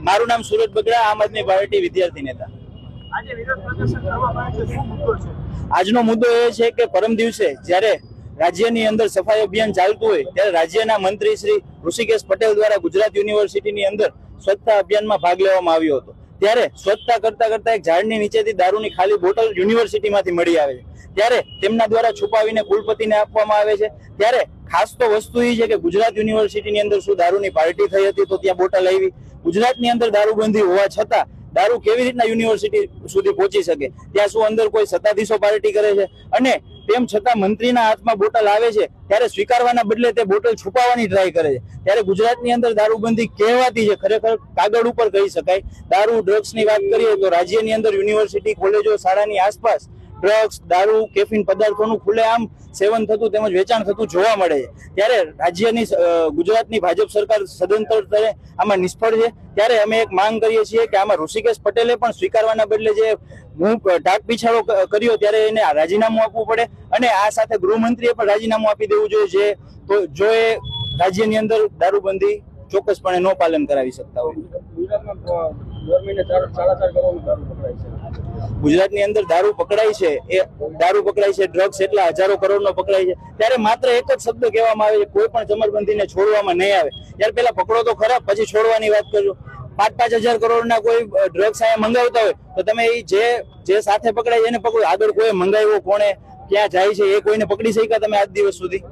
મારું નામ સુરત બગડા, આમ આદમી પાર્ટી વિદ્યાર્થી નેતા। આજનો મુદ્દો એ છે કે પરમ દિવસે જ્યારે રાજ્યની અંદર સફાઈ અભિયાન ચાલતું હોય ત્યારે રાજ્યના મંત્રી શ્રી ઋષિકેશ પટેલ દ્વારા ગુજરાત યુનિવર્સિટીની અંદર સ્વચ્છતા અભિયાનમાં ભાગ લેવામાં આવ્યો હતો। ત્યારે સ્વચ્છતા કરતા કરતા એક ઝાડની નીચેથી દારૂની ખાલી બોટલ યુનિવર્સિટીમાંથી મળી આવે છે, ત્યારે તેમના દ્વારા છુપાવીને કુલપતિને આપવામાં આવે છે। ત્યારે ખાસ તો વસ્તુ એ છે કે ગુજરાત યુનિવર્સિટીની અંદર શું દારૂની પાર્ટી થઈ હતી તો ત્યાં બોટલ આવી? ગુજરાતની અંદર દારૂબંધી હોવા છતાં દારૂ કેવી રીતના યુનિવર્સિટી સુધી પહોંચી શકે? ત્યાં શું અંદર કોઈ સત્તાધીશો પાર્ટી કરે છે? અને તેમ છતાં મંત્રીના હાથમાં બોટલ આવે છે ત્યારે સ્વીકારવાના બદલે તે બોટલ છુપાવવાની ટ્રાય કરે છે। ત્યારે ગુજરાતની અંદર દારૂબંધી કહેવાતી છે, ખરેખર કાગળ ઉપર કહી શકાય। દારૂ ડ્રગ્સની વાત કરીએ તો રાજ્યની અંદર યુનિવર્સિટી, કોલેજો, શાળાની આસપાસ ડ્રગ્સ, દારૂ, કેફીન પદાર્થોનું ખુલ્લેઆમ સેવન થતું તેમજ વેચાણ થતું જોવા મળે છે। ત્યારે રાજ્યની ગુજરાતની ભાજપ સરકાર સદંતર આમાં નિષ્ફળ છે। ત્યારે અમે એક માંગ કરીએ છીએ કે આમાં ઋષિકેશ પટેલે પણ સ્વીકારવાના બદલે જે ઢાક પીછાડો કર્યો ત્યારે એને રાજીનામું આપવું પડે અને આ સાથે ગૃહમંત્રીએ પણ રાજીનામું આપી દેવું જોઈએ, જો એ રાજ્યની અંદર દારૂબંધી ચોક્કસપણે ન પાલન કરાવી શકતા હોય। ગુજરાતની અંદર દારૂ પકડાય છે, એ દારૂ પકડાય છે, ડ્રગ્સ એટલા હજારો કરોડનો પકડાય છે, ત્યારે માત્ર એક જ શબ્દ કહેવામાં આવે છે, કોઈ પણ ચમરબંધીને છોડવામાં નહીં આવે। ત્યારે પેલા પકડો તો ખરા, પછી છોડવાની વાત કરજો। 5,000 કરોડના કોઈ ડ્રગ્સ અહીંયા મંગાવતા હોય તો તમે જે સાથે પકડાય એને પકડો, આગળ કોઈ મંગાવ્યો, કોણે ક્યાં જાય છે એ કોઈને પકડી શક્યા તમે આજ દિવસ સુધી?